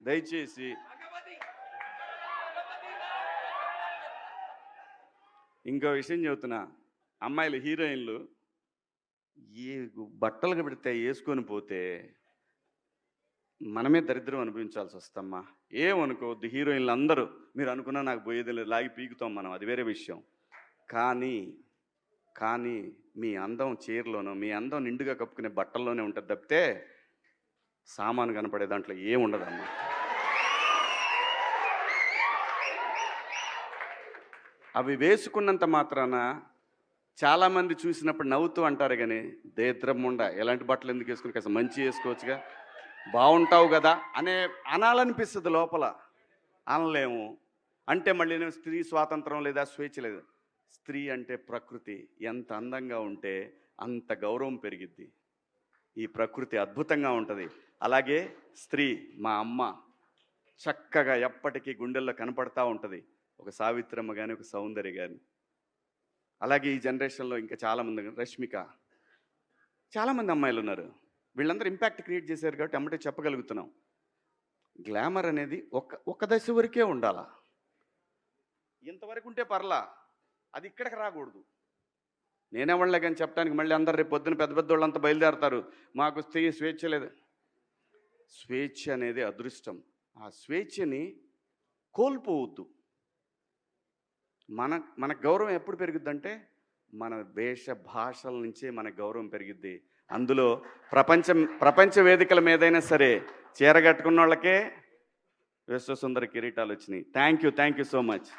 దయచేసి ఇంకో విషయం చెబుతున్నా, అమ్మాయిలు హీరోయిన్లు ఏ బట్టలు పెడితే వేసుకొని పోతే మనమే దరిద్రం అనుభవించాల్సి వస్తమ్మా. ఏమనుకోవద్దు, హీరోయిన్లు అందరూ మీరు అనుకున్నా నాకు పోయేది లేదు, లాగి పీకుతాం మనం, అది వేరే విషయం. కానీ కానీ మీ అందం చీరలోనో, మీ అందం నిండుగా కప్పుకునే బట్టల్లోనే ఉంటుంది తప్పితే సామాను కనపడే దాంట్లో ఏముండదమ్మా. అవి వేసుకున్నంత మాత్రాన చాలామంది చూసినప్పుడు నవ్వుతూ అంటారు, కానీ దేద్రమ్ముండ ఎలాంటి బట్టలు ఎందుకు వేసుకుని కాస్త మంచి వేసుకోవచ్చుగా, బాగుంటావు కదా అనాలనిపిస్తుంది లోపల, అనలేము. అంటే మళ్ళీ స్త్రీ స్వాతంత్రం లేదా స్వేచ్ఛ లేదు. స్త్రీ అంటే ప్రకృతి, ఎంత అందంగా ఉంటే అంత గౌరవం పెరిగిద్ది. ఈ ప్రకృతి అద్భుతంగా ఉంటుంది. అలాగే స్త్రీ మా అమ్మ చక్కగా ఎప్పటికీ గుండెల్లో కనపడతా ఉంటుంది, ఒక సావిత్రమ్మ కానీ ఒక సౌందర్య కానీ. అలాగే ఈ జనరేషన్లో ఇంకా చాలామంది, రష్మిక, చాలామంది అమ్మాయిలు ఉన్నారు. వీళ్ళందరూ ఇంపాక్ట్ క్రియేట్ చేశారు కాబట్టి అమ్మటే చెప్పగలుగుతున్నాం. గ్లామర్ అనేది ఒక దశ వరకే ఉండాలా, ఇంతవరకు ఉంటే పర్లా, అది ఇక్కడికి రాకూడదు. నేనేవాళ్ళే కానీ చెప్పడానికి మళ్ళీ అందరు రేపు పొద్దున పెద్ద పెద్ద వాళ్ళంతా బయలుదేరతారు, మాకు స్త్రీ స్వేచ్ఛ లేదు. స్వేచ్ఛ అనేది అదృష్టం. ఆ స్వేచ్ఛని కోల్పోవద్దు. మన గౌరవం ఎప్పుడు పెరుగుద్దంటే మన వేష భాషల నుంచే మన గౌరవం పెరిగిద్ది. అందులో ప్రపంచ వేదికల మీదైనా సరే చీర కట్టుకున్న వాళ్ళకే విశ్వసుందర కిరీటాలు వచ్చినాయి. Thank you so much.